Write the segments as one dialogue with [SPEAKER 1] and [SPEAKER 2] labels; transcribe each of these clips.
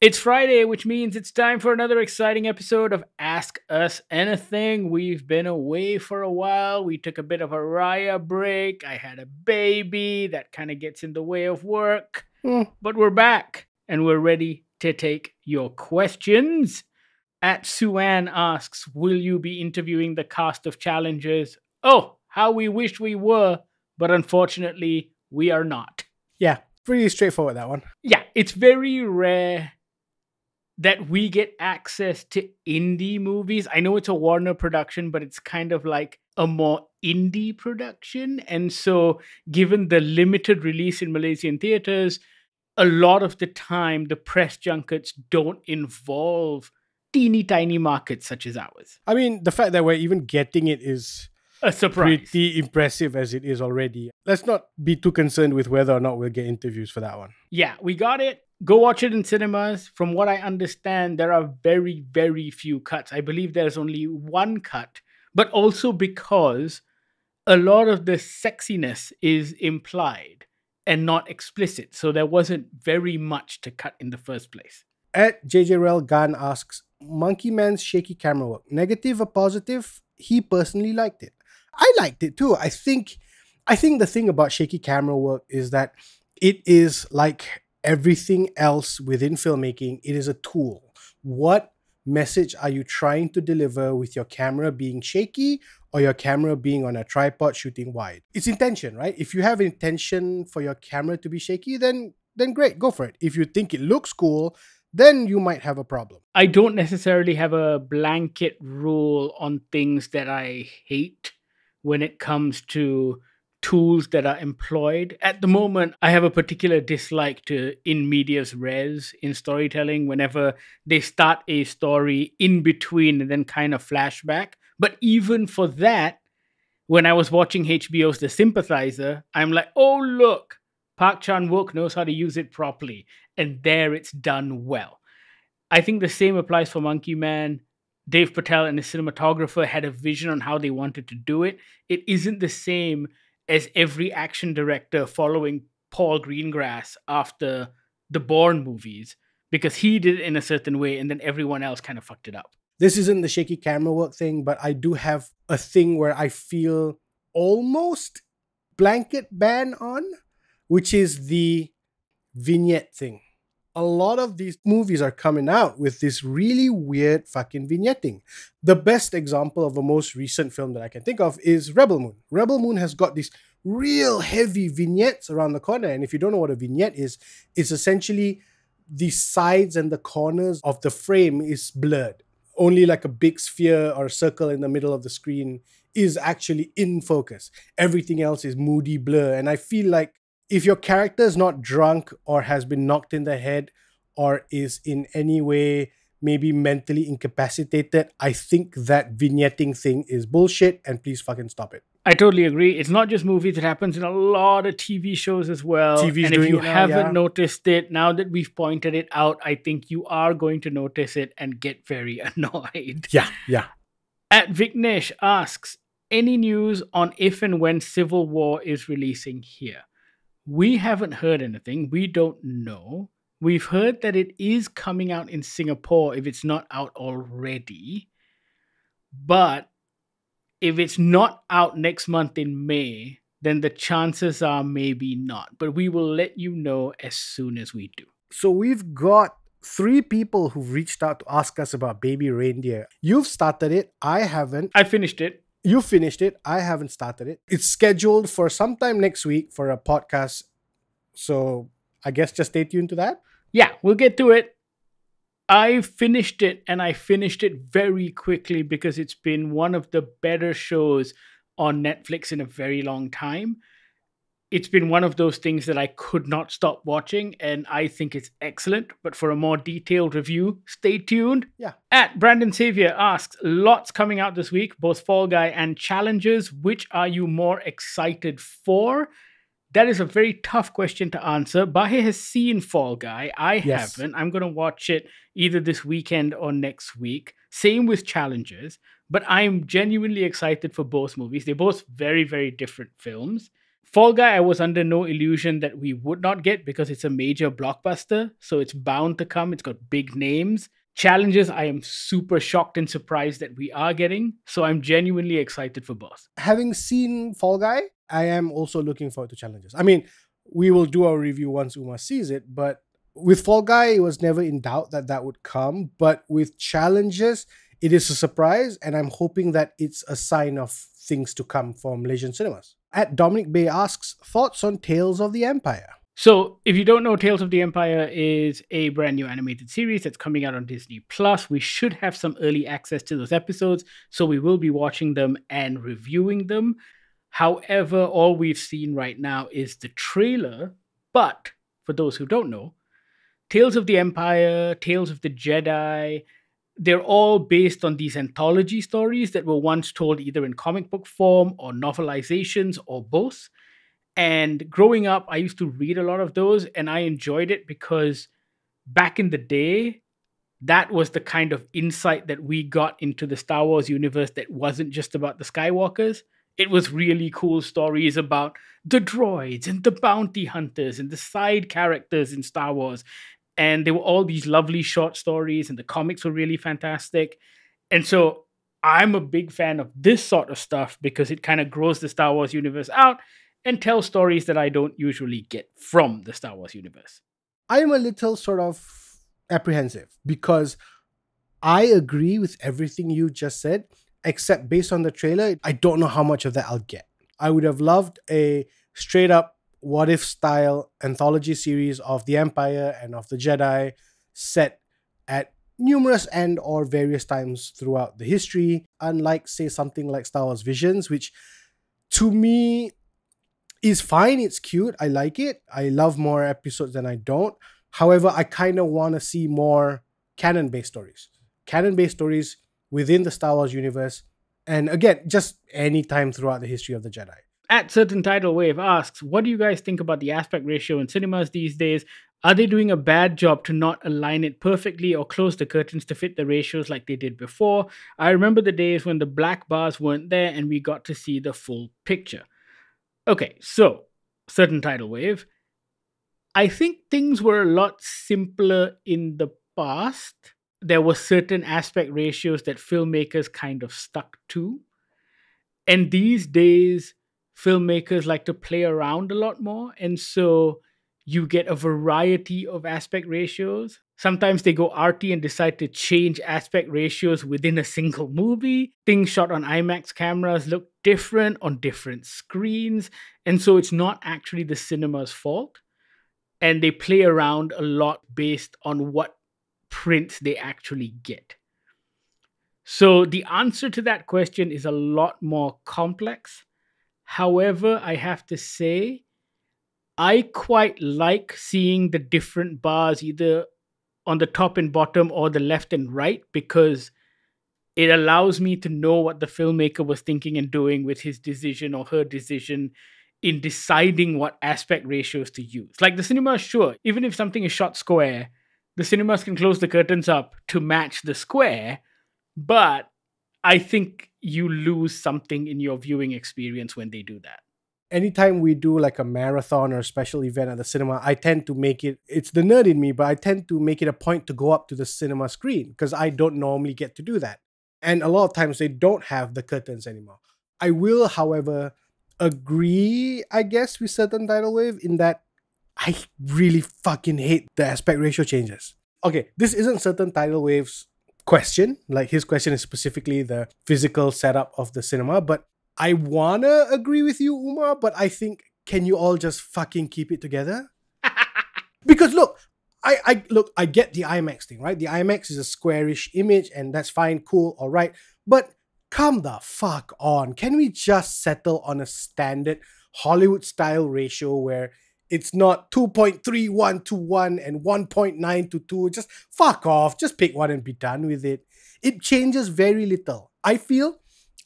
[SPEAKER 1] It's Friday, which means it's time for another exciting episode of Ask Us Anything. We've been away for a while. We took a bit of a Raya break. I had a baby. That kind of gets in the way of work. But we're back, and we're ready to take your questions. At Suan asks, will you be interviewing the cast of Challengers? Oh, how we wish we were, but unfortunately, we are not.
[SPEAKER 2] Yeah, pretty straightforward, that one.
[SPEAKER 1] Yeah, it's very rare that we get access to indie movies. I know it's a Warner production, but it's kind of like a more indie production. And so, given the limited release in Malaysian theaters, a lot of the time, the press junkets don't involve teeny tiny markets such as ours.
[SPEAKER 2] I mean, the fact that we're even getting it is
[SPEAKER 1] A surprise.
[SPEAKER 2] pretty impressive as it is already. Let's not be too concerned with whether or not we'll get interviews for that one.
[SPEAKER 1] Yeah, we got it. Go watch it in cinemas. From what I understand, there are very, very few cuts. I believe there's only one cut, but also because a lot of the sexiness is implied and not explicit. So there wasn't very much to cut in the first place.
[SPEAKER 2] At JJRel Gan asks, Monkey Man's shaky camera work, negative or positive? He personally liked it. I liked it too. I think the thing about shaky camera work is that it is like everything else within filmmaking. It is a tool. What message are you trying to deliver with your camera being shaky or your camera being on a tripod shooting wide? It's intention, right? If you have intention for your camera to be shaky, then great, go for it. If you think it looks cool, then you might have a problem.
[SPEAKER 1] I don't necessarily have a blanket rule on things that I hate when it comes to tools that are employed. At the moment, I have a particular dislike to in medias res in storytelling whenever they start a story in between and then kind of flashback. But even for that, when I was watching HBO's The Sympathizer, I'm like, oh, look, Park Chan-wook knows how to use it properly. And there it's done well. I think the same applies for Monkey Man. Dave Patel and the cinematographer had a vision on how they wanted to do it. It isn't the same as every action director following Paul Greengrass after the Bourne movies, because he did it in a certain way and then everyone else kind of fucked it up.
[SPEAKER 2] This isn't the shaky camera work thing, but I do have a thing where I feel almost blanket ban on, which is the vignette thing. A lot of these movies are coming out with this really weird fucking vignetting. The best example of a most recent film that I can think of is Rebel Moon. Rebel Moon has got these real heavy vignettes around the corner. And if you don't know what a vignette is, it's essentially the sides and the corners of the frame is blurred. Only like a big sphere or circle in the middle of the screen is actually in focus. Everything else is moody blur. And I feel like if your character is not drunk or has been knocked in the head or is in any way maybe mentally incapacitated, I think that vignetting thing is bullshit and please fucking stop it.
[SPEAKER 1] I totally agree. It's not just movies. It happens in a lot of TV shows as well.
[SPEAKER 2] TV's
[SPEAKER 1] and if
[SPEAKER 2] doing
[SPEAKER 1] you
[SPEAKER 2] it now,
[SPEAKER 1] haven't
[SPEAKER 2] yeah.
[SPEAKER 1] noticed it, now that we've pointed it out, I think you are going to notice it and get very annoyed.
[SPEAKER 2] Yeah.
[SPEAKER 1] At Vignesh asks, any news on if and when Civil War is releasing here? We haven't heard anything. We don't know. We've heard that it is coming out in Singapore if it's not out already. But if it's not out next month in May, then the chances are maybe not. But we will let you know as soon as we do.
[SPEAKER 2] So we've got 3 people who've reached out to ask us about Baby Reindeer. You've started it. I haven't.
[SPEAKER 1] I finished it.
[SPEAKER 2] You finished it. I haven't started it. It's scheduled for sometime next week for a podcast. So I guess just stay tuned to that.
[SPEAKER 1] Yeah, we'll get to it. I finished it and I finished it very quickly because it's been one of the better shows on Netflix in a very long time. It's been one of those things that I could not stop watching and I think it's excellent. But for a more detailed review, stay tuned.
[SPEAKER 2] Yeah.
[SPEAKER 1] At Brandon Xavier asks, lots coming out this week, both Fall Guy and Challengers. Which are you more excited for? That is a very tough question to answer. Bahir has seen Fall Guy. I haven't. I'm going to watch it either this weekend or next week. Same with Challengers. But I'm genuinely excited for both movies. They're both very, very different films. Fall Guy, I was under no illusion that we would not get because it's a major blockbuster. So it's bound to come. It's got big names. Challenges, I am super shocked and surprised that we are getting. So I'm genuinely excited for both.
[SPEAKER 2] Having seen Fall Guy, I am also looking forward to challenges. I mean, we will do our review once Uma sees it, but with Fall Guy, it was never in doubt that that would come. But with challenges, it is a surprise, and I'm hoping that it's a sign of things to come for Malaysian cinemas. At Dominic Bay asks, thoughts on Tales of the Empire?
[SPEAKER 1] So, if you don't know, Tales of the Empire is a brand new animated series that's coming out on Disney Plus. We should have some early access to those episodes, so we will be watching them and reviewing them. However, all we've seen right now is the trailer. But for those who don't know, Tales of the Empire, Tales of the Jedi, they're all based on these anthology stories that were once told either in comic book form or novelizations or both. And growing up, I used to read a lot of those and I enjoyed it because back in the day, that was the kind of insight that we got into the Star Wars universe that wasn't just about the Skywalkers. It was really cool stories about the droids and the bounty hunters and the side characters in Star Wars. And there were all these lovely short stories, and the comics were really fantastic. And so I'm a big fan of this sort of stuff because it kind of grows the Star Wars universe out and tells stories that I don't usually get from the Star Wars universe.
[SPEAKER 2] I'm a little sort of apprehensive because I agree with everything you just said, except based on the trailer, I don't know how much of that I'll get. I would have loved a straight up what if style anthology series of the Empire and of the Jedi set at numerous and or various times throughout the history, unlike say something like Star Wars Visions, which to me is fine. It's cute. I like it. I love more episodes than I don't. However, I kind of want to see more canon-based stories. Canon-based stories within the Star Wars universe. And again, just any time throughout the history of the Jedi.
[SPEAKER 1] At Certain Tidal Wave asks, what do you guys think about the aspect ratio in cinemas these days? Are they doing a bad job to not align it perfectly or close the curtains to fit the ratios like they did before? I remember the days when the black bars weren't there and we got to see the full picture. Okay, so, Certain Tidal Wave. I think things were a lot simpler in the past. There were certain aspect ratios that filmmakers kind of stuck to. And these days, filmmakers like to play around a lot more. And so you get a variety of aspect ratios. Sometimes they go arty and decide to change aspect ratios within a single movie. Things shot on IMAX cameras look different on different screens. And so it's not actually the cinema's fault. And they play around a lot based on what prints they actually get. So the answer to that question is a lot more complex. However, I have to say, I quite like seeing the different bars either on the top and bottom or the left and right because it allows me to know what the filmmaker was thinking and doing with his decision or her decision in deciding what aspect ratios to use. Like the cinema, sure, even if something is shot square, the cinemas can close the curtains up to match the square, but I think you lose something in your viewing experience when they do that.
[SPEAKER 2] Anytime we do like a marathon or a special event at the cinema, I tend to make it, it's the nerd in me, but I tend to make it a point to go up to the cinema screen because I don't normally get to do that. And a lot of times they don't have the curtains anymore. I will, however, agree, I guess, with Certain Tidal Wave in that I really fucking hate the aspect ratio changes. Okay, this isn't Certain Tidal Wave's question. Like his question is specifically the physical setup of the cinema, but I wanna agree with you, Uma, but I think can you all just fucking keep it together? Because look, I get the IMAX thing, right? The IMAX is a squarish image and that's fine, cool, all right. But come the fuck on. Can we just settle on a standard Hollywood style ratio where it's not 2.31 to 1 and 1.9 to 2. Just fuck off. Just pick one and be done with it. It changes very little. I feel,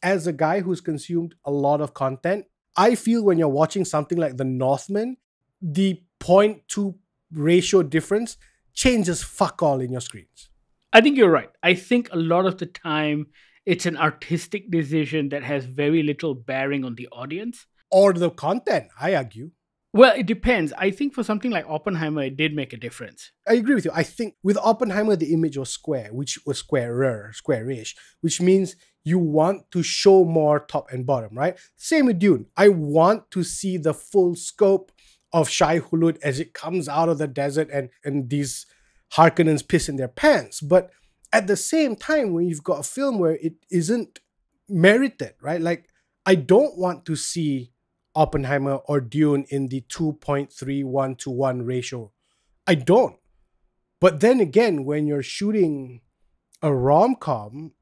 [SPEAKER 2] as a guy who's consumed a lot of content, I feel when you're watching something like The Northman, the 0.2 ratio difference changes fuck all in your screens.
[SPEAKER 1] I think you're right. I think a lot of the time it's an artistic decision that has very little bearing on the audience.
[SPEAKER 2] Or the content, I argue.
[SPEAKER 1] Well, it depends. I think for something like Oppenheimer, it did make a difference.
[SPEAKER 2] I agree with you. I think with Oppenheimer, the image was square, which was squarish, which means you want to show more top and bottom, right? Same with Dune. I want to see the full scope of Shai Hulud as it comes out of the desert and these Harkonnens piss in their pants. But at the same time, when you've got a film where it isn't merited, right? Like, I don't want to see Oppenheimer or Dune in the 2.31 to 1 ratio. I don't. But then again, when you're shooting a rom-com,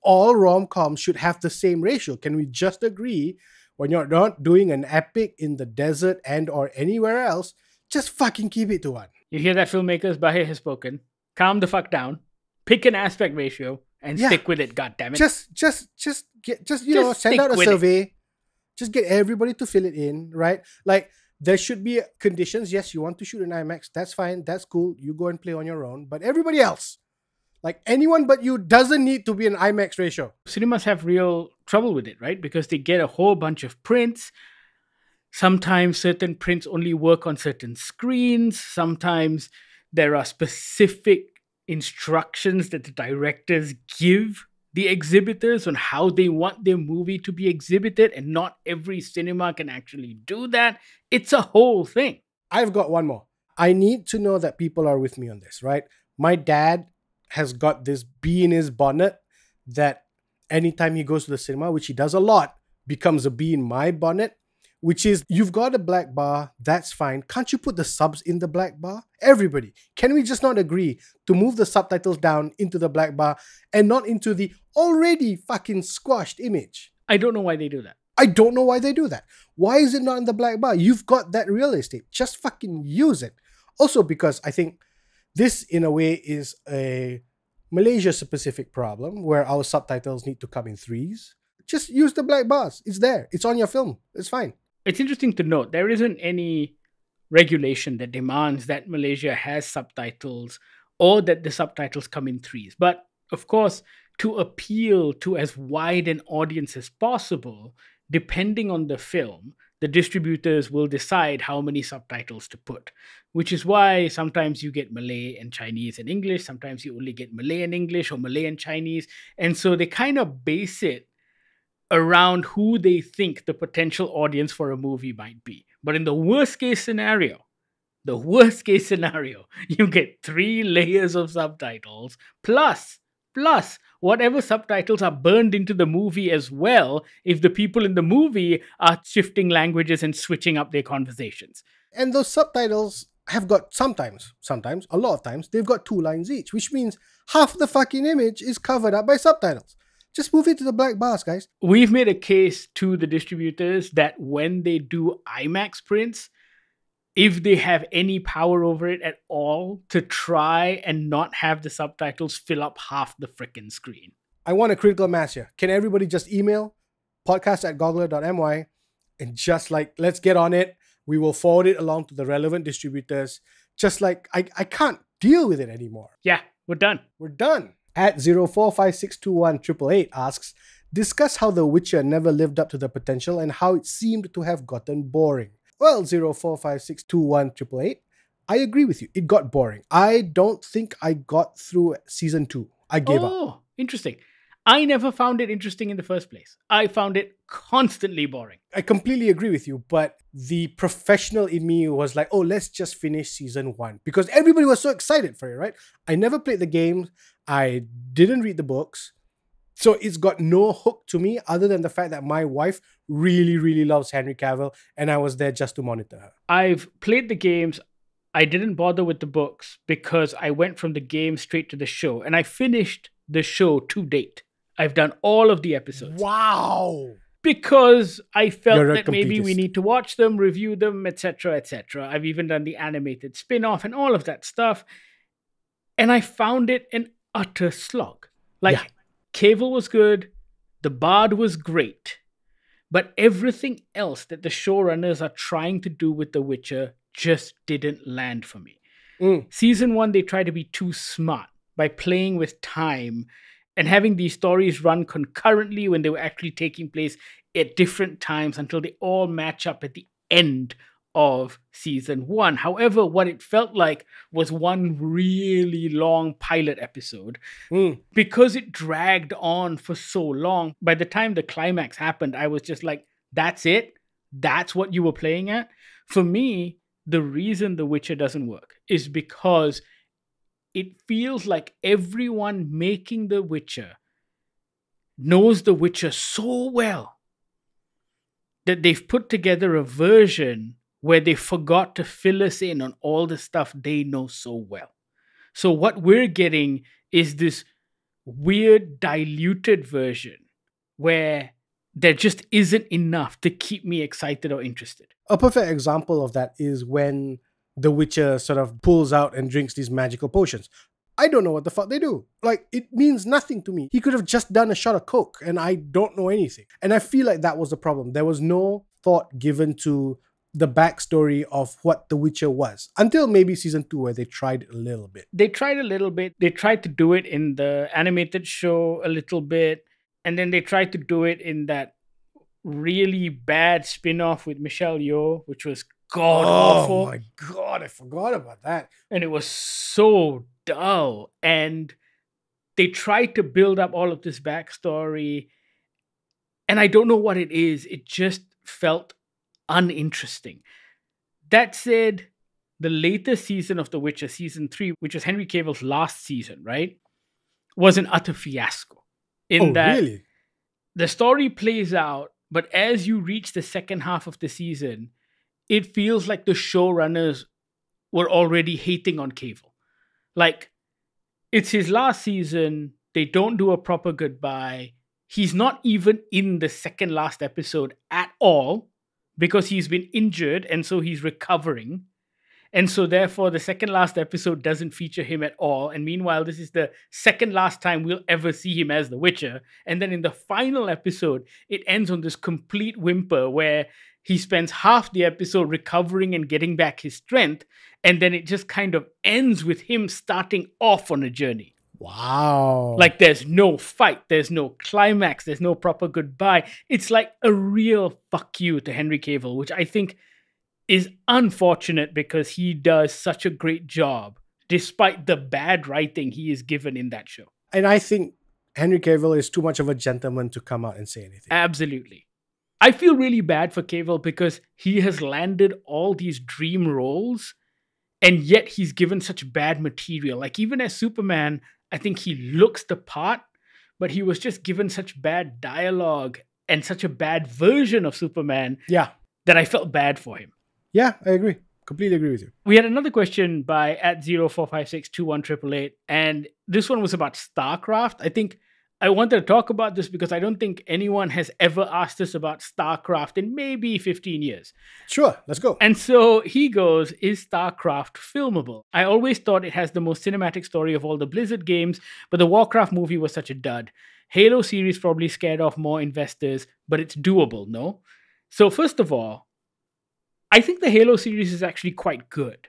[SPEAKER 2] all rom-coms should have the same ratio. Can we just agree when you're not doing an epic in the desert and or anywhere else, just fucking keep it to 1.
[SPEAKER 1] You hear that, filmmakers? Bahir has spoken. Calm the fuck down. Pick an aspect ratio and stick with it, goddammit.
[SPEAKER 2] Send out a survey. Just get everybody to fill it in, right? Like, there should be conditions. Yes, you want to shoot in IMAX. That's fine. That's cool. You go and play on your own. But everybody else, like anyone but you, doesn't need to be an IMAX ratio.
[SPEAKER 1] Cinemas have real trouble with it, right? Because they get a whole bunch of prints. Sometimes certain prints only work on certain screens. Sometimes there are specific instructions that the directors give the exhibitors on how they want their movie to be exhibited, and not every cinema can actually do that. It's a whole thing.
[SPEAKER 2] I've got one more. I need to know that people are with me on this, right? My dad has got this bee in his bonnet that anytime he goes to the cinema, which he does a lot, becomes a bee in my bonnet, which is, you've got a black bar, that's fine. Can't you put the subs in the black bar? Everybody, can we just not agree to move the subtitles down into the black bar and not into the already fucking squashed image?
[SPEAKER 1] I don't know why they do that.
[SPEAKER 2] I don't know why they do that. Why is it not in the black bar? You've got that real estate. Just fucking use it. Also, because I think this, in a way, is a Malaysia-specific problem where our subtitles need to come in 3s. Just use the black bars. It's there. It's on your film. It's fine.
[SPEAKER 1] It's interesting to note there isn't any regulation that demands that Malaysia has subtitles or that the subtitles come in 3s. But of course, to appeal to as wide an audience as possible, depending on the film, the distributors will decide how many subtitles to put, which is why sometimes you get Malay and Chinese and English. Sometimes you only get Malay and English or Malay and Chinese. And so they kind of base it around who they think the potential audience for a movie might be. But in the worst case scenario, you get 3 layers of subtitles plus whatever subtitles are burned into the movie as well, if the people in the movie are shifting languages and switching up their conversations.
[SPEAKER 2] And those subtitles have got sometimes, a lot of times, they've got 2 lines each, which means half the fucking image is covered up by subtitles. Just move it to the black bars, guys.
[SPEAKER 1] We've made a case to the distributors that when they do IMAX prints, if they have any power over it at all, to try and not have the subtitles fill up half the frickin' screen.
[SPEAKER 2] I want a critical mass here. Can everybody just email podcast@goggler.my and just let's get on it. We will forward it along to the relevant distributors. Just I can't deal with it anymore.
[SPEAKER 1] Yeah, we're done.
[SPEAKER 2] We're done. At 0456218888 asks, discuss how The Witcher never lived up to the potential and how it seemed to have gotten boring. Well, 0456218888, I agree with you. It got boring. I don't think I got through season 2. I gave up.
[SPEAKER 1] Oh, interesting. I never found it interesting in the first place. I found it constantly boring.
[SPEAKER 2] I completely agree with you, but the professional in me was like, oh, let's just finish season 1. Because everybody was so excited for it, right? I never played the game. I didn't read the books. So it's got no hook to me other than the fact that my wife really, really loves Henry Cavill and I was there just to monitor her.
[SPEAKER 1] I've played the games. I didn't bother with the books because I went from the game straight to the show, and I finished the show to date. I've done all of the episodes.
[SPEAKER 2] Wow.
[SPEAKER 1] Because I felt that maybe we need to watch them, review them, etc., etc. I've even done the animated spin-off and all of that stuff. And I found it an utter slog. Cavill was good. The Bard was great. But everything else that the showrunners are trying to do with The Witcher just didn't land for me. Season 1, they tried to be too smart by playing with time and having these stories run concurrently when they were actually taking place at different times until they all match up at the end of season one. However, what it felt like was one really long pilot episode. Because it dragged on for so long. By the time the climax happened, I was just like, that's it? That's what you were playing at? For me, the reason The Witcher doesn't work is because it feels like everyone making The Witcher knows The Witcher so well that they've put together a version where they forgot to fill us in on all the stuff they know so well. So what we're getting is this weird diluted version where there just isn't enough to keep me excited or interested.
[SPEAKER 2] A perfect example of that is when the Witcher sort of pulls out and drinks these magical potions. I don't know what the fuck they do. Like, it means nothing to me. He could have just done a shot of coke and I don't know anything. And I feel like that was the problem. There was no thought given to the backstory of what The Witcher was until maybe season 2 where they tried a little bit.
[SPEAKER 1] They tried a little bit. They tried to do it in the animated show a little bit. And then they tried to do it in that really bad spin-off with Michelle Yeoh, which was god awful.
[SPEAKER 2] Oh my god, I forgot about that.
[SPEAKER 1] And it was so dull. And they tried to build up all of this backstory. And I don't know what it is. It just felt uninteresting. That said, the latest season of The Witcher, season 3, which was Henry Cavill's last season, right, was an utter fiasco.
[SPEAKER 2] Really?
[SPEAKER 1] The story plays out, but as you reach the second half of the season, it feels like the showrunners were already hating on Cavill. Like, it's his last season, they don't do a proper goodbye. He's not even in the second last episode at all because he's been injured and so he's recovering. And so therefore the second last episode doesn't feature him at all. And meanwhile, this is the second last time we'll ever see him as the Witcher. And then in the final episode, it ends on this complete whimper where he spends half the episode recovering and getting back his strength. And then it just kind of ends with him starting off on a journey.
[SPEAKER 2] Wow.
[SPEAKER 1] Like, there's no fight, there's no climax, there's no proper goodbye. It's like a real fuck you to Henry Cavill, which I think is unfortunate because he does such a great job despite the bad writing he is given in that show.
[SPEAKER 2] And I think Henry Cavill is too much of a gentleman to come out and say anything.
[SPEAKER 1] Absolutely. I feel really bad for Cavill because he has landed all these dream roles and yet he's given such bad material. Like, even as Superman, I think he looks the part, but he was just given such bad dialogue and such a bad version of Superman that I felt bad for him.
[SPEAKER 2] Yeah, I agree. Completely agree with you.
[SPEAKER 1] We had another question by @0456218888, and this one was about StarCraft. I think I wanted to talk about this because I don't think anyone has ever asked us about StarCraft in maybe 15 years.
[SPEAKER 2] Sure, let's go.
[SPEAKER 1] And so he goes, is StarCraft filmable? I always thought it has the most cinematic story of all the Blizzard games, but the Warcraft movie was such a dud. Halo series probably scared off more investors, but it's doable, no? So first of all, I think the Halo series is actually quite good.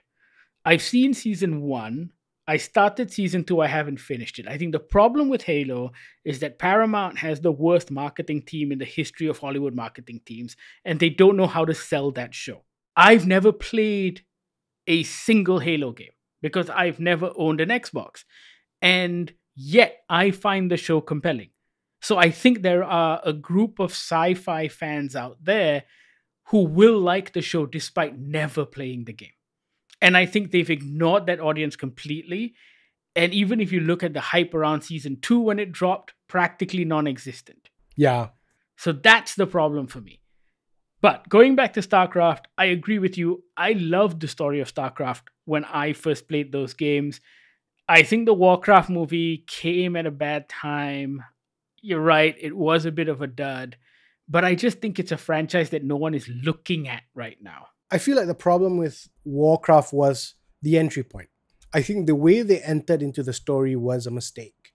[SPEAKER 1] I've seen season 1. I started season 2, I haven't finished it. I think the problem with Halo is that Paramount has the worst marketing team in the history of Hollywood marketing teams, and they don't know how to sell that show. I've never played a single Halo game because I've never owned an Xbox, and yet I find the show compelling. So I think there are a group of sci-fi fans out there who will like the show despite never playing the game. And I think they've ignored that audience completely. And even if you look at the hype around season 2 when it dropped, practically non-existent.
[SPEAKER 2] Yeah.
[SPEAKER 1] So that's the problem for me. But going back to StarCraft, I agree with you. I loved the story of StarCraft when I first played those games. I think the Warcraft movie came at a bad time. You're right, it was a bit of a dud. But I just think it's a franchise that no one is looking at right now.
[SPEAKER 2] I feel like the problem with Warcraft was the entry point. I think the way they entered into the story was a mistake.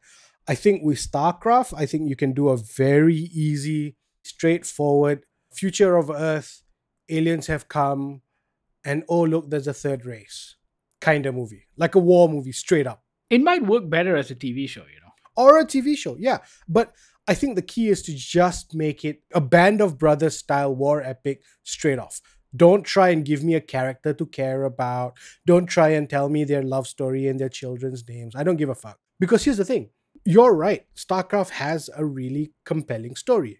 [SPEAKER 2] I think with StarCraft, I think you can do a very easy, straightforward, future of Earth, aliens have come, and oh look, there's a third race kind of movie. Like a war movie, straight up.
[SPEAKER 1] It might work better as a TV show, you know.
[SPEAKER 2] Or a TV show, yeah. But I think the key is to just make it a Band of Brothers style war epic straight off. Don't try and give me a character to care about. Don't try and tell me their love story and their children's names. I don't give a fuck. Because here's the thing. You're right. StarCraft has a really compelling story.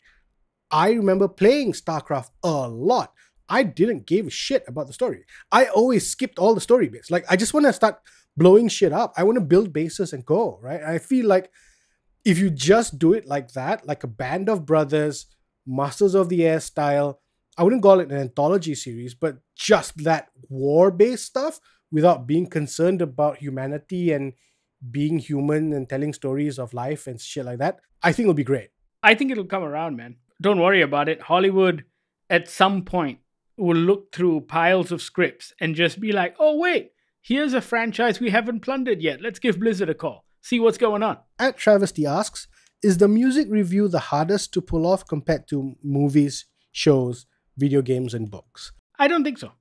[SPEAKER 2] I remember playing StarCraft a lot. I didn't give a shit about the story. I always skipped all the story bits. Like, I just want to start blowing shit up. I want to build bases and go, right? I feel like if you just do it like that, like a Band of Brothers, Masters of the Air style, I wouldn't call it an anthology series, but just that war-based stuff without being concerned about humanity and being human and telling stories of life and shit like that, I think it'll be great.
[SPEAKER 1] I think it'll come around, man. Don't worry about it. Hollywood, at some point, will look through piles of scripts and just be like, oh, wait, here's a franchise we haven't plundered yet. Let's give Blizzard a call. See what's going on.
[SPEAKER 2] At Travesty asks, is the music review the hardest to pull off compared to movies, shows, video games, and books?
[SPEAKER 1] I don't think so.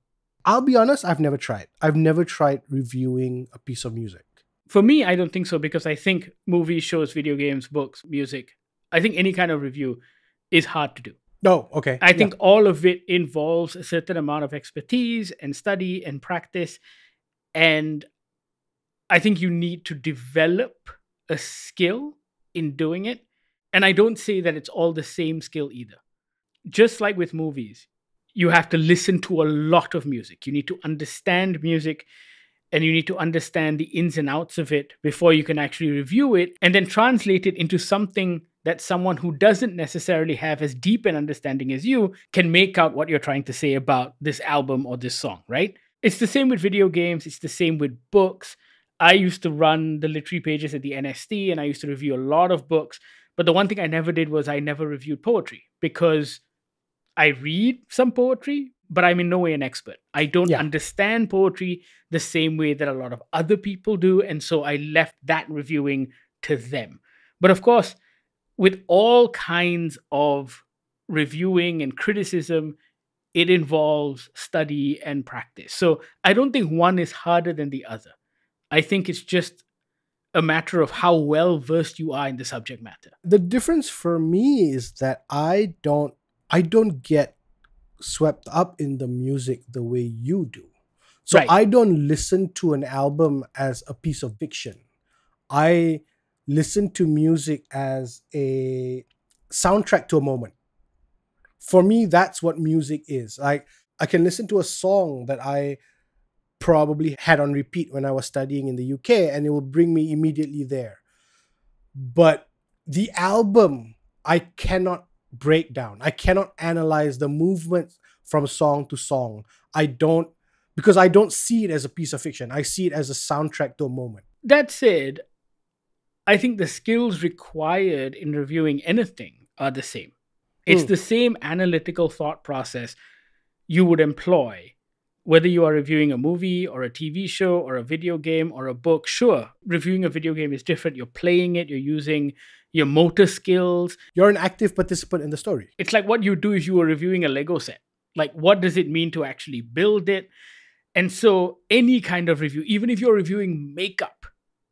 [SPEAKER 2] I'll be honest, I've never tried. I've never tried reviewing a piece of music.
[SPEAKER 1] For me, I don't think so, because I think movies, shows, video games, books, music, I think any kind of review is hard to do.
[SPEAKER 2] Oh, okay.
[SPEAKER 1] I think all of it involves a certain amount of expertise and study and practice. And I think you need to develop a skill in doing it. And I don't say that it's all the same skill either. Just like with movies, you have to listen to a lot of music. You need to understand music, and you need to understand the ins and outs of it before you can actually review it and then translate it into something that someone who doesn't necessarily have as deep an understanding as you can make out what you're trying to say about this album or this song, right? It's the same with video games. It's the same with books. I used to run the literary pages at the NST, and I used to review a lot of books. But the one thing I never did was I never reviewed poetry, because I read some poetry, but I'm in no way an expert. I don't understand poetry the same way that a lot of other people do. And so I left that reviewing to them. But of course, with all kinds of reviewing and criticism, it involves study and practice. So I don't think one is harder than the other. I think it's just a matter of how well versed you are in the subject matter.
[SPEAKER 2] The difference for me is that I don't get swept up in the music the way you do. So
[SPEAKER 1] Right.
[SPEAKER 2] I don't listen to an album as a piece of fiction. I listen to music as a soundtrack to a moment. For me, that's what music is. Like, I can listen to a song that I probably had on repeat when I was studying in the UK, and it will bring me immediately there. But the album, I cannot break down. I cannot analyze the movements from song to song. Because I don't see it as a piece of fiction. I see it as a soundtrack to a moment.
[SPEAKER 1] That said, I think the skills required in reviewing anything are the same. It's the same analytical thought process you would employ, whether you are reviewing a movie or a TV show or a video game or a book. Sure, reviewing a video game is different. You're playing it, you're using your motor skills.
[SPEAKER 2] You're an active participant in the story.
[SPEAKER 1] It's like what you do if you were reviewing a Lego set. Like, what does it mean to actually build it? And so any kind of review, even if you're reviewing makeup,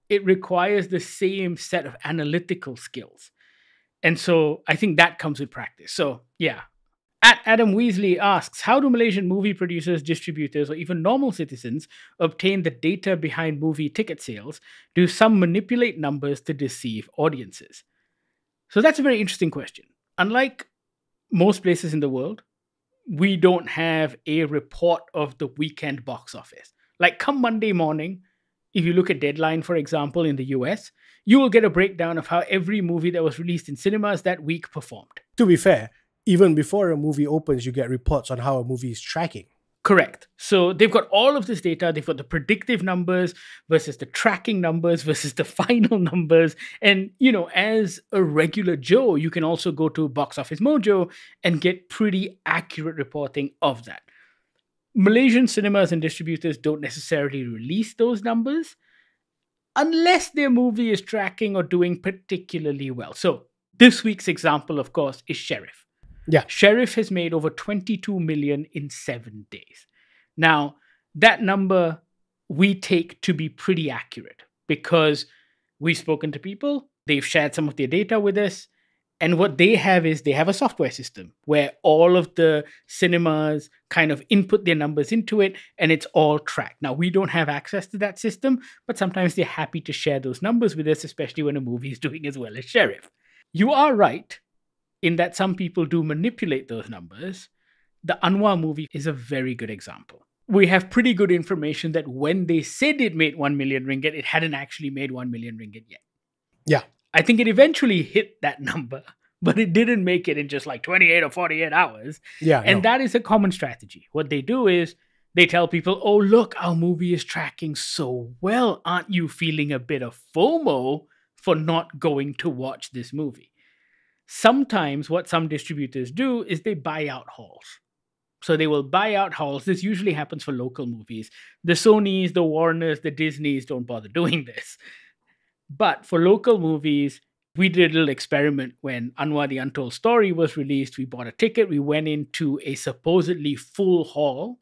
[SPEAKER 1] it requires the same set of analytical skills. And so I think that comes with practice. So yeah. Adam Weasley asks, how do Malaysian movie producers, distributors, or even normal citizens obtain the data behind movie ticket sales? Do some manipulate numbers to deceive audiences? So that's a very interesting question. Unlike most places in the world, we don't have a report of the weekend box office. Like, come Monday morning, if you look at Deadline, for example, in the US, you will get a breakdown of how every movie that was released in cinemas that week performed.
[SPEAKER 2] To be fair, even before a movie opens, you get reports on how a movie is tracking.
[SPEAKER 1] Correct. So they've got all of this data. They've got the predictive numbers versus the tracking numbers versus the final numbers. And, as a regular Joe, you can also go to Box Office Mojo and get pretty accurate reporting of that. Malaysian cinemas and distributors don't necessarily release those numbers unless their movie is tracking or doing particularly well. So this week's example, of course, is Sheriff.
[SPEAKER 2] Yeah.
[SPEAKER 1] Sheriff has made over 22 million in 7 days. Now, that number we take to be pretty accurate because we've spoken to people They've shared some of their data with us. And what they have is they have a software system where all of the cinemas kind of input their numbers into it and it's all tracked. Now, we don't have access to that system, but sometimes they're happy to share those numbers with us, especially when a movie is doing as well as Sheriff. You are right in that some people do manipulate those numbers. The Anwar movie is a very good example. We have pretty good information that when they said it made 1 million ringgit, it hadn't actually made 1 million ringgit yet.
[SPEAKER 2] Yeah.
[SPEAKER 1] I think it eventually hit that number, but it didn't make it in just like 28 or 48 hours.
[SPEAKER 2] Yeah.
[SPEAKER 1] And that is a common strategy. What they do is they tell people, oh, look, our movie is tracking so well. Aren't you feeling a bit of FOMO for not going to watch this movie? Sometimes what some distributors do is they buy out halls. So they will buy out halls. This usually happens for local movies. The Sonys, the Warners, the Disneys don't bother doing this. But for local movies, we did a little experiment when Anwar the Untold Story was released. We bought a ticket. We went into a supposedly full hall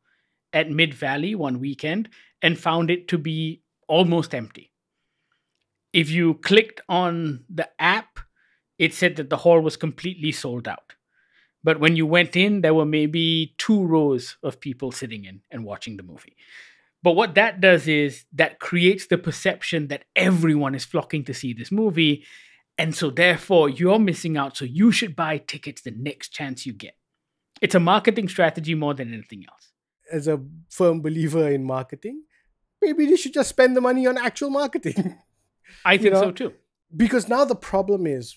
[SPEAKER 1] at Mid Valley one weekend and found it to be almost empty. If you clicked on the app, it said that the hall was completely sold out. But when you went in, there were maybe 2 rows of people sitting in and watching the movie. But what that does is that creates the perception that everyone is flocking to see this movie. And so therefore you're missing out. So you should buy tickets the next chance you get. It's a marketing strategy more than anything else.
[SPEAKER 2] As a firm believer in marketing, maybe they should just spend the money on actual marketing.
[SPEAKER 1] I think so too.
[SPEAKER 2] Because now the problem is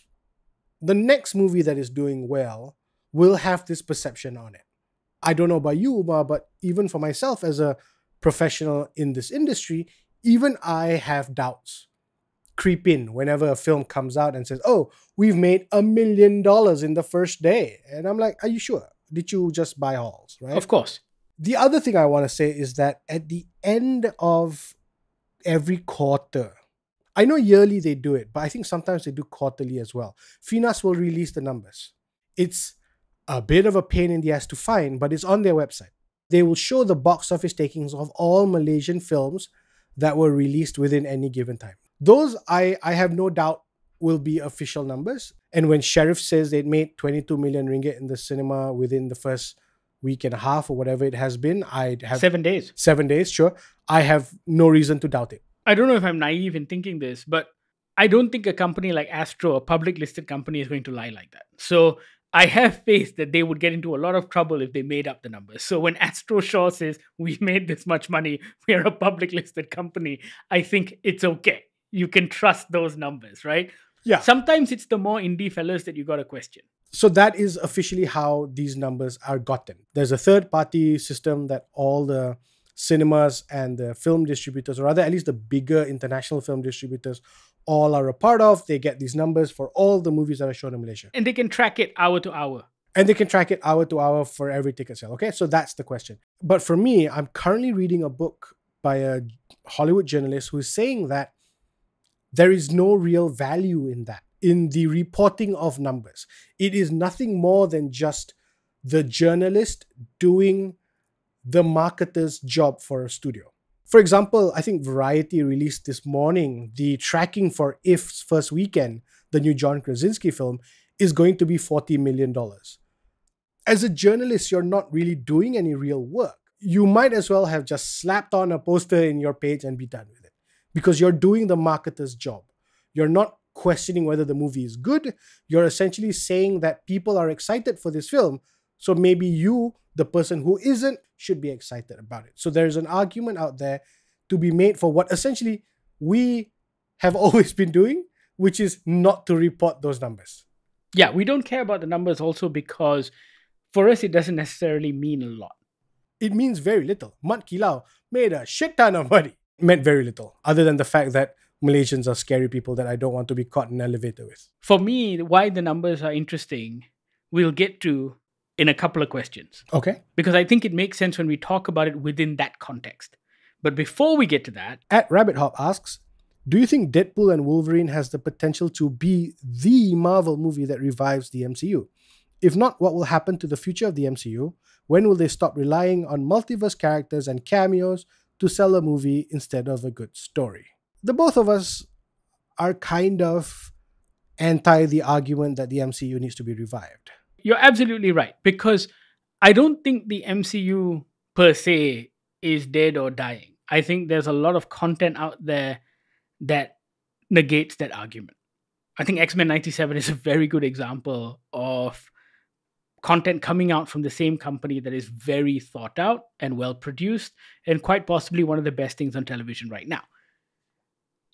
[SPEAKER 2] the next movie that is doing well will have this perception on it. I don't know about you, Uma, but even for myself as a professional in this industry, even I have doubts creep in whenever a film comes out and says, oh, we've made $1 million in the first day. And I'm like, are you sure? Did you just buy halls, right?
[SPEAKER 1] Of course.
[SPEAKER 2] The other thing I want to say is that at the end of every quarter, I know yearly they do it, but I think sometimes they do quarterly as well. Finas will release the numbers. It's a bit of a pain in the ass to find, but it's on their website. They will show the box office takings of all Malaysian films that were released within any given time. Those, I have no doubt, will be official numbers. And when Sheriff says they made 22 million ringgit in the cinema within the first week and a half or whatever it has been, I'd have
[SPEAKER 1] 7 days.
[SPEAKER 2] 7 days, sure. I have no reason to doubt it.
[SPEAKER 1] I don't know if I'm naive in thinking this, but I don't think a company like Astro, a public listed company, is going to lie like that. So I have faith that they would get into a lot of trouble if they made up the numbers. So when Astro Shaw says, we've made this much money, we're a public listed company, I think it's okay. You can trust those numbers, right?
[SPEAKER 2] Yeah.
[SPEAKER 1] Sometimes it's the more indie fellas that you got to question.
[SPEAKER 2] So that is officially how these numbers are gotten. There's a third-party system that all the cinemas and the film distributors, or rather at least the bigger international film distributors, all are a part of. They get these numbers for all the movies that are shown in Malaysia.
[SPEAKER 1] And they can track it hour to hour.
[SPEAKER 2] And they can track it hour to hour for every ticket sale. Okay, so that's the question. But for me, I'm currently reading a book by a Hollywood journalist who is saying that there is no real value in that, in the reporting of numbers. It is nothing more than just the journalist doing the marketer's job for a studio. For example, I think Variety released this morning the tracking for If's first weekend, the new John Krasinski film, is going to be $40 million. As a journalist, you're not really doing any real work. You might as well have just slapped on a poster in your page and be done with it, because you're doing the marketer's job. You're not questioning whether the movie is good. You're essentially saying that people are excited for this film, so maybe you, the person who isn't, should be excited about it. So there's an argument out there to be made for what essentially we have always been doing, which is not to report those numbers.
[SPEAKER 1] Yeah, we don't care about the numbers also because for us, it doesn't necessarily mean a lot.
[SPEAKER 2] It means very little. Mat Kilau made a shit ton of money. It meant very little, other than the fact that Malaysians are scary people that I don't want to be caught in an elevator with.
[SPEAKER 1] For me, why the numbers are interesting, we'll get to in a couple of questions.
[SPEAKER 2] Okay.
[SPEAKER 1] Because I think it makes sense when we talk about it within that context. But before we get to that...
[SPEAKER 2] At Rabbit Hop asks, do you think Deadpool and Wolverine has the potential to be the Marvel movie that revives the MCU? If not, what will happen to the future of the MCU? When will they stop relying on multiverse characters and cameos to sell a movie instead of a good story? The both of us are kind of anti the argument that the MCU needs to be revived.
[SPEAKER 1] You're absolutely right, because I don't think the MCU per se is dead or dying. I think there's a lot of content out there that negates that argument. I think X-Men 97 is a very good example of content coming out from the same company that is very thought out and well produced, and quite possibly one of the best things on television right now.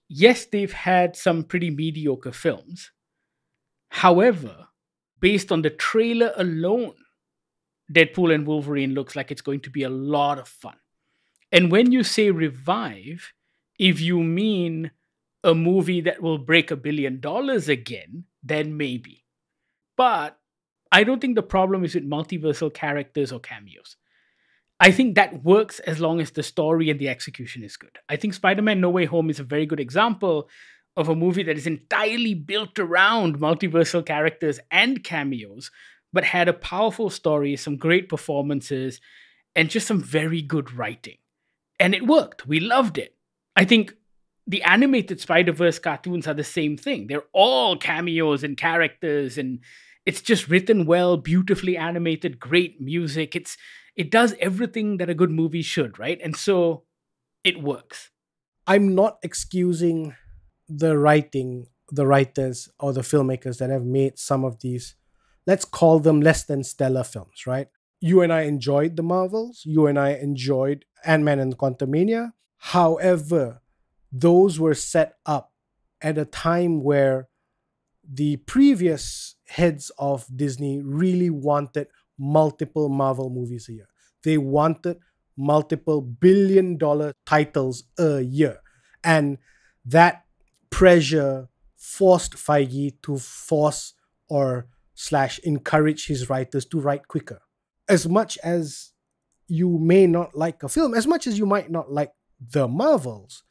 [SPEAKER 1] Yes, they've had some pretty mediocre films. However, based on the trailer alone, Deadpool and Wolverine looks like it's going to be a lot of fun. And when you say revive, if you mean a movie that will break $1 billion again, then maybe. But I don't think the problem is with multiversal characters or cameos. I think that works as long as the story and the execution is good. I think Spider-Man No Way Home is a very good example of a movie that is entirely built around multiversal characters and cameos, but had a powerful story, some great performances, and just some very good writing. And it worked. We loved it. I think the animated Spider-Verse cartoons are the same thing. They're all cameos and characters, and it's just written well, beautifully animated, great music. It does everything that a good movie should, right? And so it works.
[SPEAKER 2] I'm not excusing the writers, or the filmmakers that have made some of these, let's call them less than stellar films, right? You and I enjoyed the Marvels. You and I enjoyed Ant-Man and Quantumania. However, those were set up at a time where the previous heads of Disney really wanted multiple Marvel movies a year. They wanted multiple billion-dollar titles a year. And that pressure forced Feige to force or / encourage his writers to write quicker. As much as you may not like a film, as much as you might not like the Marvels,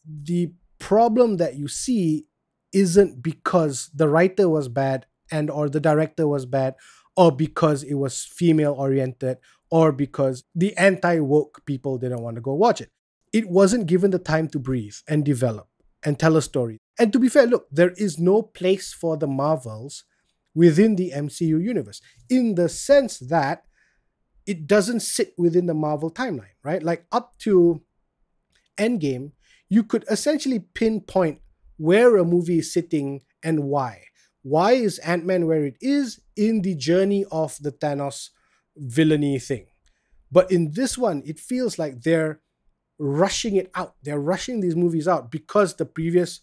[SPEAKER 2] the problem that you see isn't because the writer was bad and or the director was bad, or because it was female oriented, or because the anti-woke people didn't want to go watch it. It wasn't given the time to breathe and develop and tell a story. And to be fair, look, there is no place for the Marvels within the MCU universe, in the sense that it doesn't sit within the Marvel timeline, right? Like up to Endgame, you could essentially pinpoint where a movie is sitting and why. Why is Ant-Man where it is in the journey of the Thanos villainy thing? But in this one, it feels like they're rushing it out. They're rushing these movies out because the previous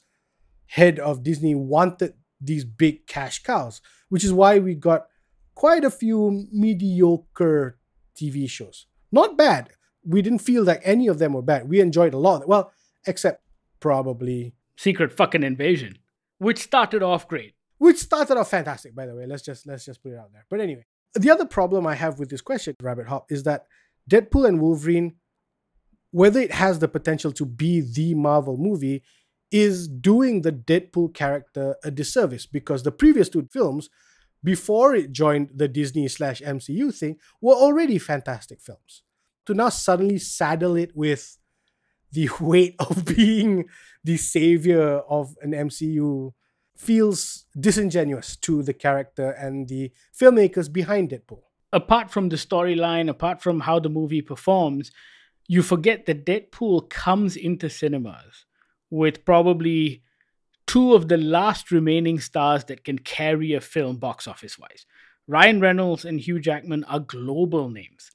[SPEAKER 2] head of Disney wanted these big cash cows, which is why we got quite a few mediocre TV shows. Not bad. We didn't feel like any of them were bad. We enjoyed a lot. Well, except probably
[SPEAKER 1] Secret fucking Invasion, which started off great.
[SPEAKER 2] Which started off fantastic, by the way. Let's just put it out there. But anyway, the other problem I have with this question, Rabbit Hop, is that Deadpool and Wolverine, whether it has the potential to be the Marvel movie, is doing the Deadpool character a disservice, because the previous two films, before it joined the Disney / MCU thing, were already fantastic films. To now suddenly saddle it with the weight of being the savior of an MCU feels disingenuous to the character and the filmmakers behind Deadpool.
[SPEAKER 1] Apart from the storyline, apart from how the movie performs, you forget that Deadpool comes into cinemas with probably two of the last remaining stars that can carry a film box office wise. Ryan Reynolds and Hugh Jackman are global names.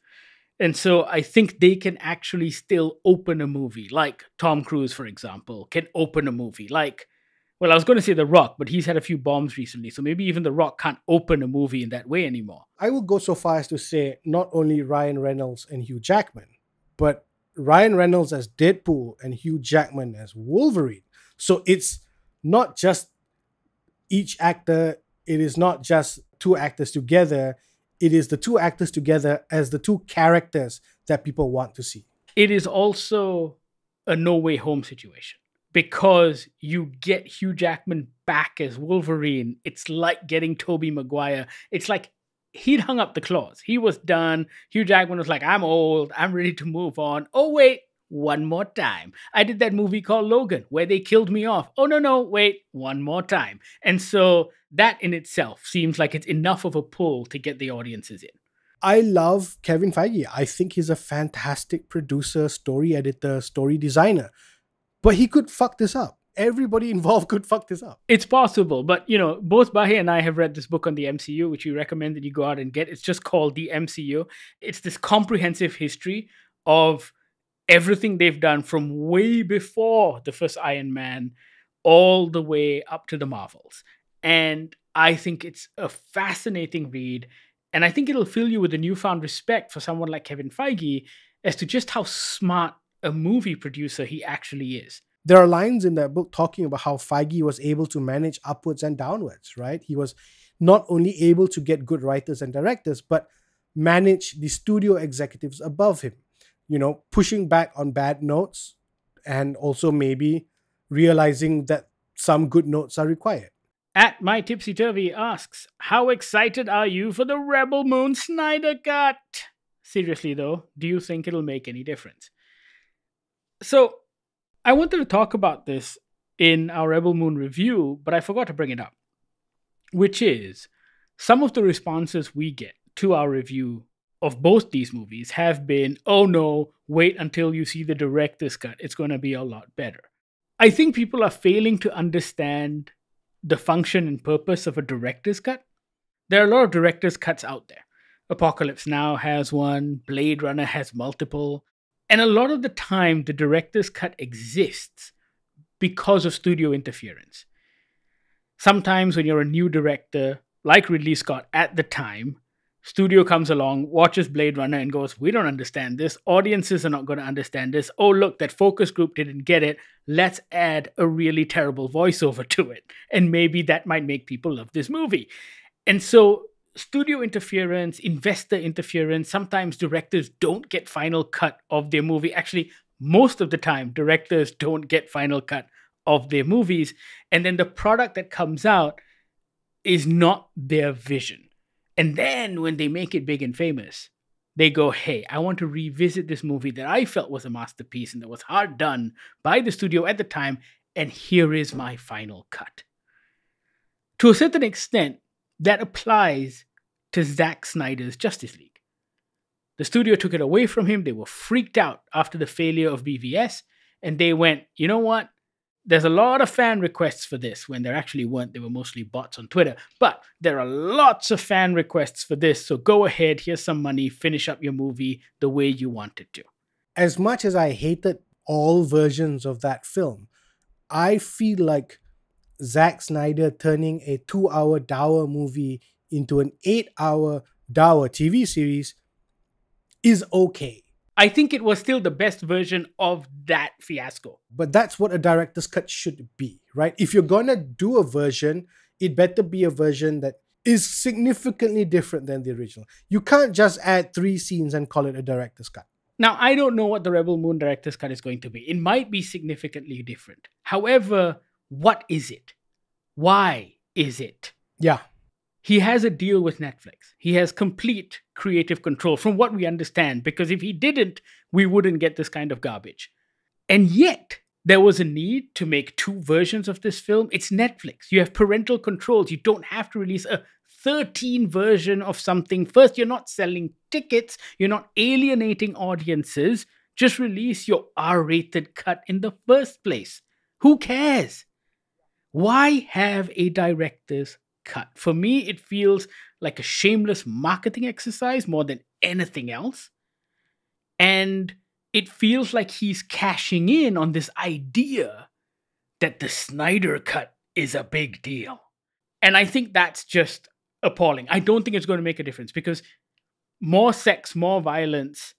[SPEAKER 1] And so I think they can actually still open a movie, like Tom Cruise, for example, can open a movie. Like, well, I was going to say The Rock, but he's had a few bombs recently. So maybe even The Rock can't open a movie in that way anymore.
[SPEAKER 2] I will go so far as to say not only Ryan Reynolds and Hugh Jackman, but Ryan Reynolds as Deadpool and Hugh Jackman as Wolverine. So it's not just each actor. It is not just two actors together. It is the two actors together as the two characters that people want to see.
[SPEAKER 1] It is also a No Way Home situation, because you get Hugh Jackman back as Wolverine. It's like getting Tobey Maguire. It's like he'd hung up the claws. He was done. Hugh Jackman was like, I'm old. I'm ready to move on. Oh, wait, one more time. I did that movie called Logan where they killed me off. Oh, no, no, wait, one more time. And so that in itself seems like it's enough of a pull to get the audiences in.
[SPEAKER 2] I love Kevin Feige. I think he's a fantastic producer, story editor, story designer. But he could fuck this up. Everybody involved could fuck this up.
[SPEAKER 1] It's possible, but both Bahir and I have read this book on the MCU, which we recommend that you go out and get. It's just called The MCU. It's this comprehensive history of everything they've done from way before the first Iron Man all the way up to the Marvels. And I think it's a fascinating read. And I think it'll fill you with a newfound respect for someone like Kevin Feige as to just how smart a movie producer he actually is.
[SPEAKER 2] There are lines in that book talking about how Feige was able to manage upwards and downwards, right? He was not only able to get good writers and directors, but manage the studio executives above him, pushing back on bad notes and also maybe realizing that some good notes are required.
[SPEAKER 1] At My Tipsy Turvy asks, how excited are you for the Rebel Moon Snyder Cut? Seriously though, do you think it'll make any difference? So, I wanted to talk about this in our Rebel Moon review, but I forgot to bring it up, which is some of the responses we get to our review of both these movies have been, oh no, wait until you see the director's cut. It's going to be a lot better. I think people are failing to understand the function and purpose of a director's cut. There are a lot of director's cuts out there. Apocalypse Now has one, Blade Runner has multiple. And a lot of the time, the director's cut exists because of studio interference. Sometimes when you're a new director, like Ridley Scott at the time, studio comes along, watches Blade Runner and goes, we don't understand this. Audiences are not going to understand this. Oh, look, that focus group didn't get it. Let's add a really terrible voiceover to it. And maybe that might make people love this movie. And so studio interference, investor interference, sometimes directors don't get final cut of their movie. Actually, most of the time, directors don't get final cut of their movies. And then the product that comes out is not their vision. And then when they make it big and famous, they go, hey, I want to revisit this movie that I felt was a masterpiece and that was hard done by the studio at the time. And here is my final cut. To a certain extent, that applies to Zack Snyder's Justice League. The studio took it away from him. They were freaked out after the failure of BVS. And they went, you know what? There's a lot of fan requests for this, when there actually weren't. They were mostly bots on Twitter. But there are lots of fan requests for this. So go ahead, here's some money, finish up your movie the way you wanted to.
[SPEAKER 2] As much as I hated all versions of that film, I feel like Zack Snyder turning a 2-hour Dower movie into an 8-hour Dower TV series is okay.
[SPEAKER 1] I think it was still the best version of that fiasco.
[SPEAKER 2] But that's what a director's cut should be, right? If you're gonna do a version, it better be a version that is significantly different than the original. You can't just add 3 scenes and call it a director's cut.
[SPEAKER 1] Now, I don't know what the Rebel Moon director's cut is going to be. It might be significantly different. However, what is it? Why is it?
[SPEAKER 2] Yeah.
[SPEAKER 1] He has a deal with Netflix. He has complete creative control from what we understand, because if he didn't, we wouldn't get this kind of garbage. And yet, there was a need to make 2 versions of this film. It's Netflix. You have parental controls. You don't have to release a 13 version of something. First, you're not selling tickets. You're not alienating audiences. Just release your R-rated cut in the first place. Who cares? Why have a director's cut? For me, it feels like a shameless marketing exercise more than anything else. And it feels like he's cashing in on this idea that the Snyder Cut is a big deal. And I think that's just appalling. I don't think it's going to make a difference, because more sex, more violence,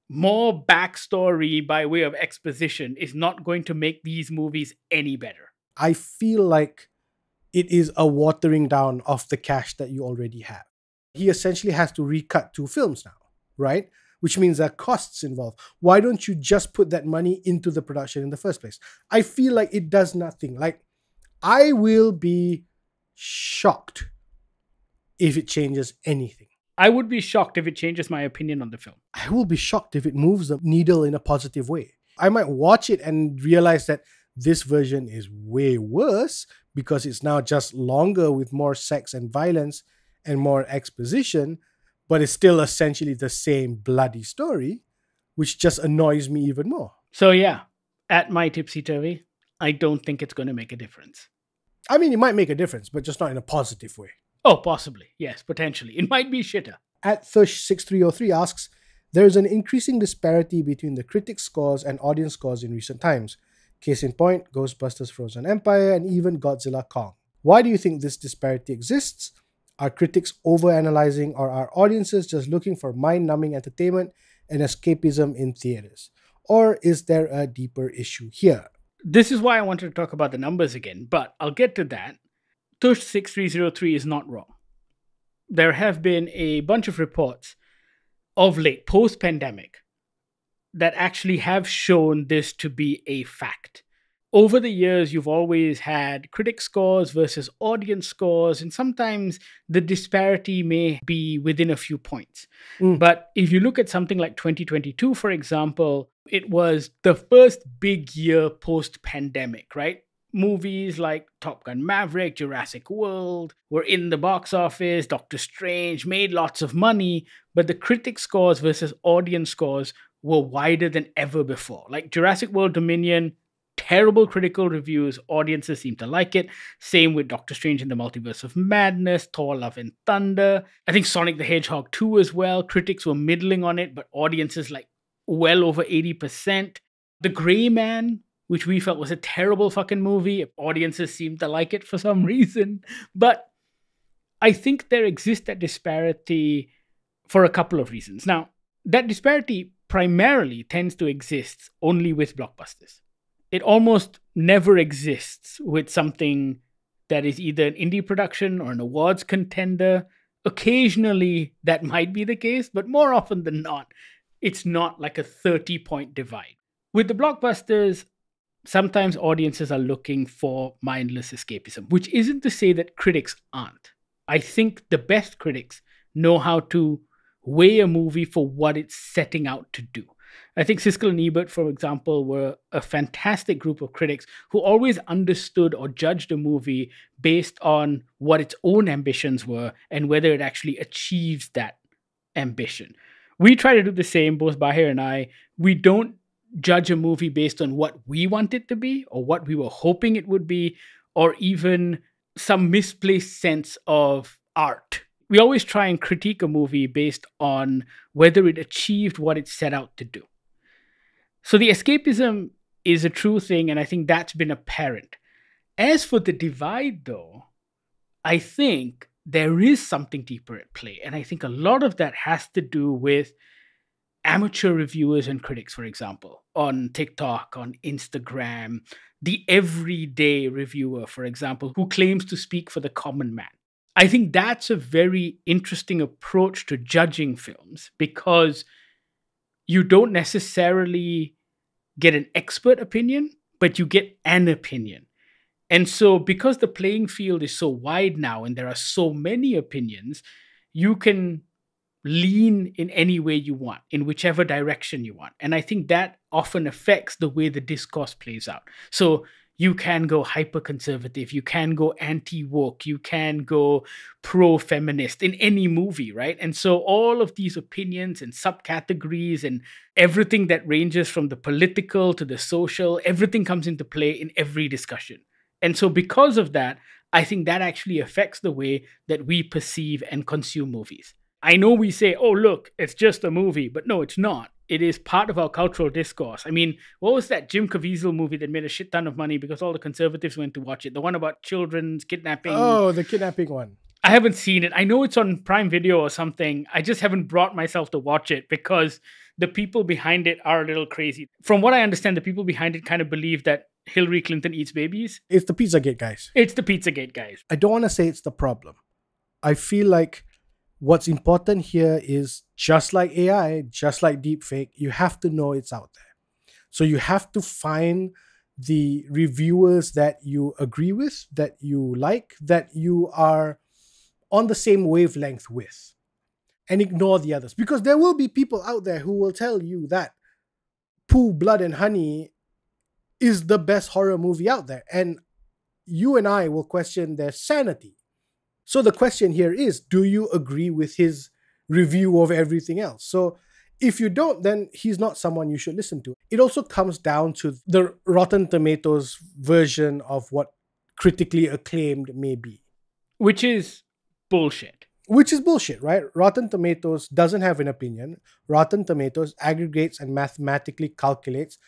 [SPEAKER 1] more backstory by way of exposition is not going to make these movies any better.
[SPEAKER 2] I feel like it is a watering down of the cash that you already have. He essentially has to recut 2 films now, right? Which means there are costs involved. Why don't you just put that money into the production in the first place? I feel like it does nothing. Like, I will be shocked if it changes anything.
[SPEAKER 1] I would be shocked if it changes my opinion on the film.
[SPEAKER 2] I will be shocked if it moves the needle in a positive way. I might watch it and realize that this version is way worse because it's now just longer with more sex and violence and more exposition, but it's still essentially the same bloody story, which just annoys me even more.
[SPEAKER 1] So yeah, at my tipsy turvy, I don't think it's going to make a difference.
[SPEAKER 2] I mean, it might make a difference, but just not in a positive way.
[SPEAKER 1] Oh, possibly. Yes, potentially. It might be shitter.
[SPEAKER 2] At Thush6303 asks, there is an increasing disparity between the critic scores and audience scores in recent times. Case in point, Ghostbusters Frozen Empire and even Godzilla Kong. Why do you think this disparity exists? Are critics overanalyzing, or are audiences just looking for mind-numbing entertainment and escapism in theaters? Or is there a deeper issue here?
[SPEAKER 1] This is why I wanted to talk about the numbers again, but I'll get to that. Tush6303 is not wrong. There have been a bunch of reports of late, post-pandemic, that actually have shown this to be a fact. Over the years, you've always had critic scores versus audience scores, and sometimes the disparity may be within a few points. But if you look at something like 2022, for example, it was the first big year post-pandemic, right? Movies like Top Gun Maverick, Jurassic World were in the box office, Doctor Strange made lots of money, but the critic scores versus audience scores were wider than ever before. Like Jurassic World Dominion, terrible critical reviews, audiences seem to like it. Same with Doctor Strange in the Multiverse of Madness, Thor Love and Thunder. I think Sonic the Hedgehog 2 as well. Critics were middling on it, but audiences like well over 80%. The Gray Man, which we felt was a terrible fucking movie. Audiences seemed to like it for some reason. But I think there exists that disparity for a couple of reasons. Now, that disparity primarily tends to exist only with blockbusters. It almost never exists with something that is either an indie production or an awards contender. Occasionally, that might be the case, but more often than not, it's not like a 30-point divide. With the blockbusters, sometimes audiences are looking for mindless escapism, which isn't to say that critics aren't. I think the best critics know how to weigh a movie for what it's setting out to do. I think Siskel and Ebert, for example, were a fantastic group of critics who always understood or judged a movie based on what its own ambitions were and whether it actually achieves that ambition. We try to do the same, both Bahir and I. We don't judge a movie based on what we want it to be or what we were hoping it would be, or even some misplaced sense of art. We always try and critique a movie based on whether it achieved what it set out to do. So the escapism is a true thing, and I think that's been apparent. As for the divide, though, I think there is something deeper at play, and I think a lot of that has to do with amateur reviewers and critics, for example, on TikTok, on Instagram, the everyday reviewer, for example, who claims to speak for the common man. I think that's a very interesting approach to judging films because you don't necessarily get an expert opinion, but you get an opinion. And so because the playing field is so wide now and there are so many opinions, you can lean in any way you want, in whichever direction you want. And I think that often affects the way the discourse plays out. So you can go hyper-conservative, you can go anti-woke, you can go pro-feminist in any movie, right? And so all of these opinions and subcategories and everything that ranges from the political to the social, everything comes into play in every discussion. And so because of that, I think that actually affects the way that we perceive and consume movies. I know we say, oh, look, it's just a movie, but no, it's not. It is part of our cultural discourse. I mean, what was that Jim Caviezel movie that made a shit ton of money because all the conservatives went to watch it? The one about children's kidnapping.
[SPEAKER 2] Oh, the kidnapping one.
[SPEAKER 1] I haven't seen it. I know it's on Prime Video or something. I just haven't brought myself to watch it because the people behind it are a little crazy. From what I understand, the people behind it kind of believe that Hillary Clinton eats babies.
[SPEAKER 2] It's the Pizzagate guys.
[SPEAKER 1] It's the Pizzagate guys.
[SPEAKER 2] I don't want to say it's the problem. I feel like what's important here is just like AI, just like deepfake, you have to know it's out there. So you have to find the reviewers that you agree with, that you like, that you are on the same wavelength with. and ignore the others. Because there will be people out there who will tell you that Pooh, Blood and Honey is the best horror movie out there. And you and I will question their sanity. So the question here is, do you agree with his review of everything else? So if you don't, then he's not someone you should listen to. It also comes down to the Rotten Tomatoes version of what critically acclaimed may be.
[SPEAKER 1] Which is bullshit.
[SPEAKER 2] Which is bullshit, right? Rotten Tomatoes doesn't have an opinion. Rotten Tomatoes aggregates and mathematically calculates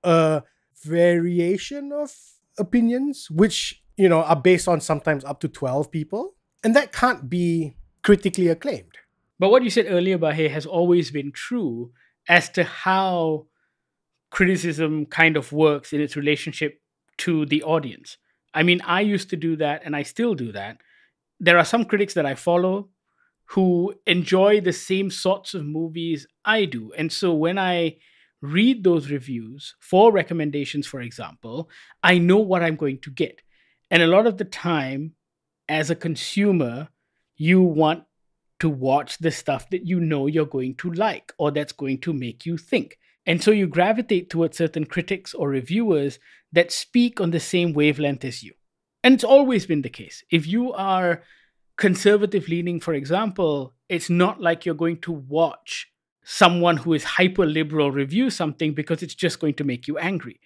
[SPEAKER 2] a variation of opinions, which, are based on sometimes up to 12 people. And that can't be critically acclaimed.
[SPEAKER 1] But what you said earlier, Bahir, has always been true as to how criticism kind of works in its relationship to the audience. I mean, I used to do that and I still do that. There are some critics that I follow who enjoy the same sorts of movies I do. And so when I read those reviews for recommendations, for example, I know what I'm going to get. And a lot of the time, as a consumer, you want to watch the stuff that you know you're going to like or that's going to make you think. And so you gravitate towards certain critics or reviewers that speak on the same wavelength as you. And it's always been the case. If you are conservative leaning, for example, it's not like you're going to watch someone who is hyper liberal review something because it's just going to make you angry.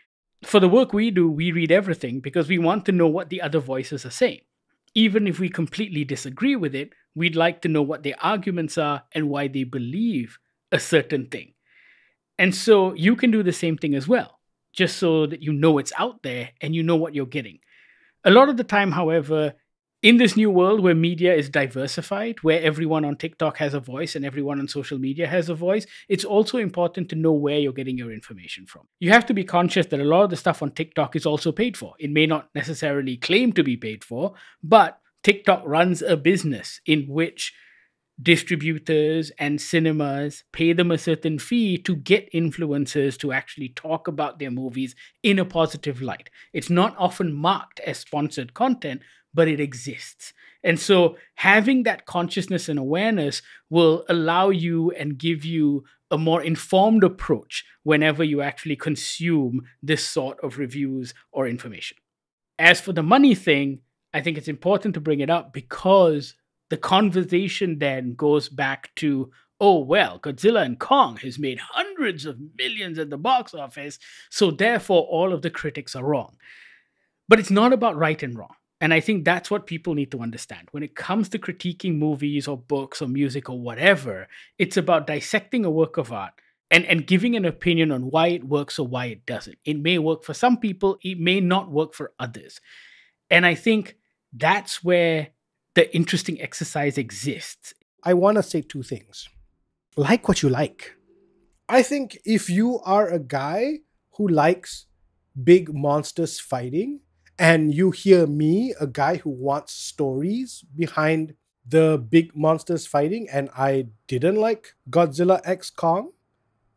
[SPEAKER 1] For the work we do, we read everything because we want to know what the other voices are saying. Even if we completely disagree with it, we'd like to know what their arguments are and why they believe a certain thing. And so you can do the same thing as well, just so that you know it's out there and you know what you're getting. A lot of the time, however, in this new world where media is diversified, where everyone on TikTok has a voice and everyone on social media has a voice, it's also important to know where you're getting your information from. You have to be conscious that a lot of the stuff on TikTok is also paid for. It may not necessarily claim to be paid for, but TikTok runs a business in which distributors and cinemas pay them a certain fee to get influencers to actually talk about their movies in a positive light. It's not often marked as sponsored content, but it exists. And so having that consciousness and awareness will allow you and give you a more informed approach whenever you actually consume this sort of reviews or information. As for the money thing, I think it's important to bring it up because the conversation then goes back to, oh, well, Godzilla and Kong has made hundreds of millions at the box office, so therefore all of the critics are wrong. But it's not about right and wrong. And I think that's what people need to understand. When it comes to critiquing movies or books or music or whatever, it's about dissecting a work of art and giving an opinion on why it works or why it doesn't. It may work for some people, it may not work for others. And I think that's where the interesting exercise exists.
[SPEAKER 2] I want to say two things. Like what you like. I think if you are a guy who likes big monsters fighting, and you hear me, a guy who wants stories behind the big monsters fighting, and I didn't like Godzilla x Kong,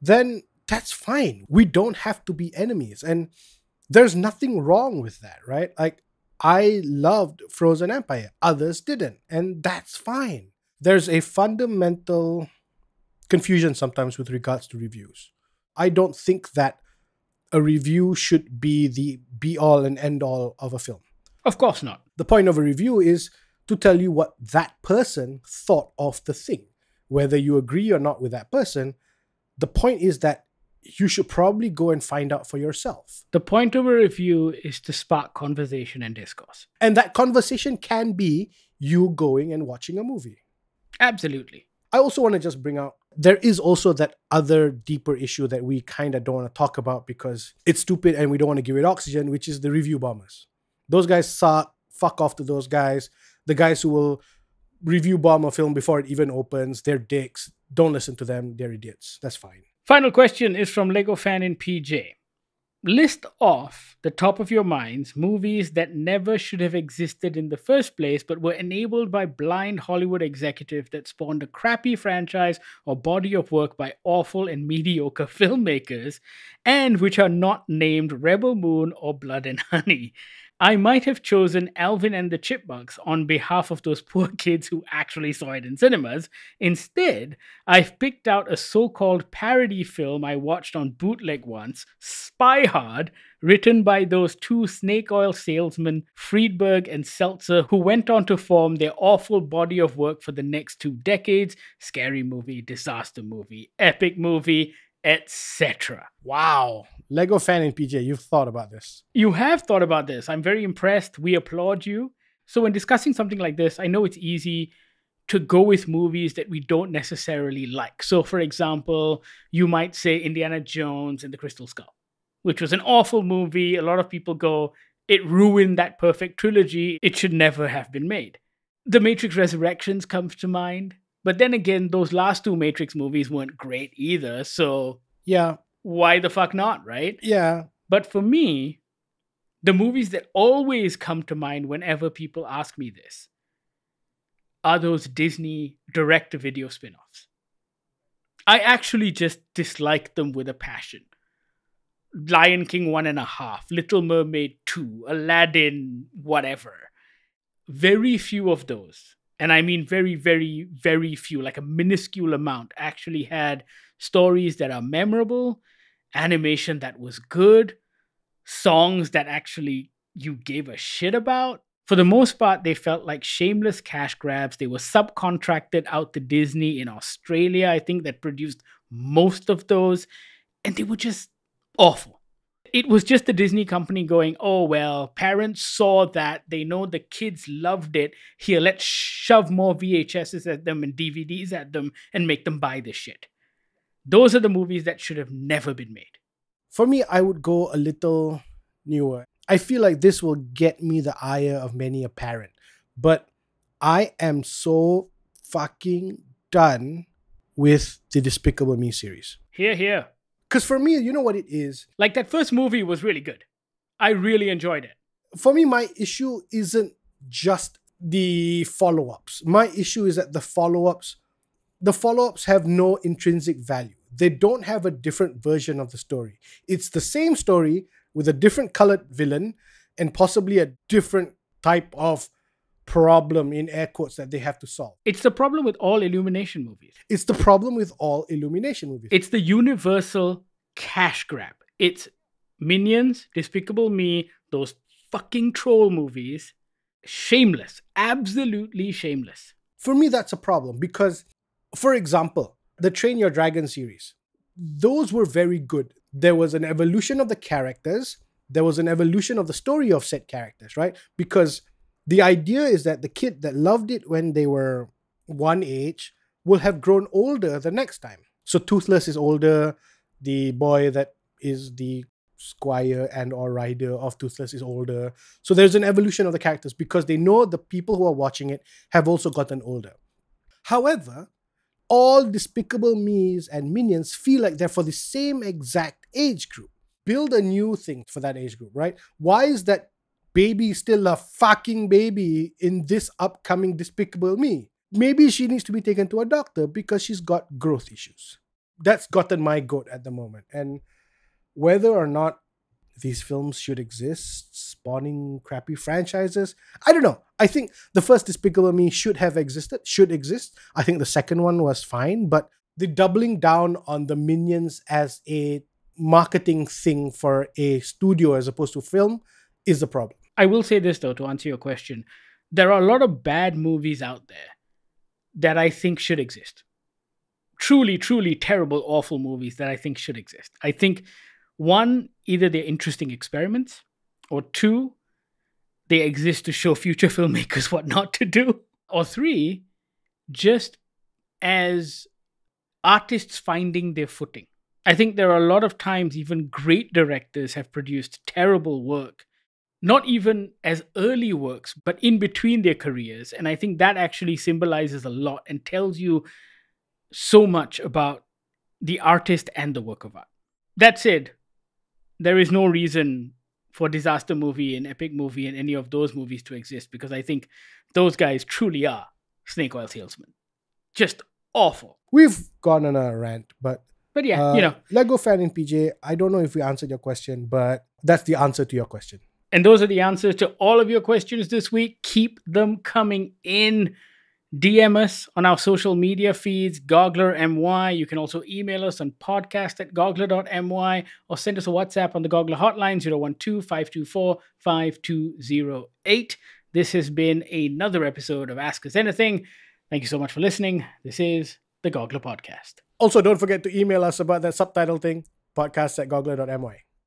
[SPEAKER 2] then that's fine. We don't have to be enemies. And there's nothing wrong with that, right? Like, I loved Frozen Empire. Others didn't. And that's fine. There's a fundamental confusion sometimes with regards to reviews. I don't think that a review should be the be-all and end-all of a film.
[SPEAKER 1] Of course not.
[SPEAKER 2] The point of a review is to tell you what that person thought of the thing. Whether you agree or not with that person, the point is that you should probably go and find out for yourself.
[SPEAKER 1] The point of a review is to spark conversation and discourse.
[SPEAKER 2] And that conversation can be you going and watching a movie.
[SPEAKER 1] Absolutely.
[SPEAKER 2] I also want to just bring out, there is also that other deeper issue that we kind of don't want to talk about because it's stupid and we don't want to give it oxygen, which is the review bombers. Those guys suck. Fuck off to those guys. The guys who will review bomb a film before it even opens, they're dicks. Don't listen to them. They're idiots. That's fine.
[SPEAKER 1] Final question is from Lego Fan in PJ. List off the top of your minds movies that never should have existed in the first place but were enabled by blind Hollywood executives that spawned a crappy franchise or body of work by awful and mediocre filmmakers and which are not named Rebel Moon or Blood and Honey. I might have chosen Alvin and the Chipmunks on behalf of those poor kids who actually saw it in cinemas. Instead, I've picked out a so called parody film I watched on bootleg once, Spy Hard, written by those two snake oil salesmen, Friedberg and Seltzer, who went on to form their awful body of work for the next 2 decades: scary movie, disaster movie, epic movie, etc.
[SPEAKER 2] Wow. Lego fan in PJ, you've thought about this.
[SPEAKER 1] You have thought about this. I'm very impressed. We applaud you. So, when discussing something like this, I know it's easy to go with movies that we don't necessarily like. So, for example, you might say Indiana Jones and the Crystal Skull, which was an awful movie. A lot of people go, it ruined that perfect trilogy. It should never have been made. The Matrix Resurrections comes to mind. But then again, those last two Matrix movies weren't great either. So,
[SPEAKER 2] Yeah.
[SPEAKER 1] why the fuck not, right?
[SPEAKER 2] Yeah.
[SPEAKER 1] But for me, the movies that always come to mind whenever people ask me this are those Disney direct-to-video spin-offs. I actually just dislike them with a passion. Lion King 1.5, Little Mermaid 2, Aladdin, whatever. Very few of those, and I mean very, very, very few, like a minuscule amount, actually had stories that are memorable, animation that was good, songs that actually you gave a shit about. For the most part, they felt like shameless cash grabs. They were subcontracted out to Disney in Australia, I think, that produced most of those, and they were just awful. It was just the Disney company going, oh, well, parents saw that. They know the kids loved it. Here, let's shove more VHSs at them and DVDs at them and make them buy this shit. Those are the movies that should have never been made.
[SPEAKER 2] For me, I would go a little newer. I feel like this will get me the ire of many a parent. But I am so fucking done with the Despicable Me series.
[SPEAKER 1] Here, here.
[SPEAKER 2] Because for me, you know what it is?
[SPEAKER 1] Like, that first movie was really good. I really enjoyed it.
[SPEAKER 2] For me, my issue isn't just the follow-ups. My issue is that the follow-ups have no intrinsic value. They don't have a different version of the story. It's the same story with a different colored villain and possibly a different type of problem, in air quotes, that they have to solve.
[SPEAKER 1] It's the problem with all Illumination movies.
[SPEAKER 2] It's the problem with all Illumination movies.
[SPEAKER 1] It's the universal cash grab. It's Minions, Despicable Me, those fucking troll movies. Shameless. Absolutely shameless.
[SPEAKER 2] For me, that's a problem because, for example, the Train Your Dragon series, those were very good. There was an evolution of the characters. There was an evolution of the story of said characters, right? Because the idea is that the kid that loved it when they were one age will have grown older the next time. So Toothless is older. The boy that is the squire and or rider of Toothless is older. So there's an evolution of the characters because they know the people who are watching it have also gotten older. However, all Despicable Me's and Minions feel like they're for the same exact age group. Build a new thing for that age group, right? Why is that baby still a fucking baby in this upcoming Despicable Me? Maybe she needs to be taken to a doctor because she's got growth issues. That's gotten my goat at the moment. And whether or not these films should exist, spawning crappy franchises, I don't know. I think the first Despicable Me should exist. I think the second one was fine, but the doubling down on the Minions as a marketing thing for a studio as opposed to film is the problem.
[SPEAKER 1] I will say this, though, to answer your question. There are a lot of bad movies out there that I think should exist. Truly, truly terrible, awful movies that I think should exist. I think, one, either they're interesting experiments, or two, they exist to show future filmmakers what not to do, or three, just as artists finding their footing. I think there are a lot of times even great directors have produced terrible work, not even as early works, but in between their careers. And I think that actually symbolizes a lot and tells you so much about the artist and the work of art. That said, there is no reason for disaster movie and epic movie and any of those movies to exist, because I think those guys truly are snake oil salesmen. Just awful.
[SPEAKER 2] We've gone on a rant, but
[SPEAKER 1] yeah,
[SPEAKER 2] Lego fan in PJ, I don't know if we answered your question, but that's the answer to your question.
[SPEAKER 1] And those are the answers to all of your questions this week. Keep them coming in. DM us on our social media feeds, Goggler MY. You can also email us on podcast@goggler.my or send us a WhatsApp on the Goggler hotline 012-524-5208. This has been another episode of Ask Us Anything. Thank you so much for listening. This is the Goggler Podcast.
[SPEAKER 2] Also, don't forget to email us about that subtitle thing, podcast@goggler.my.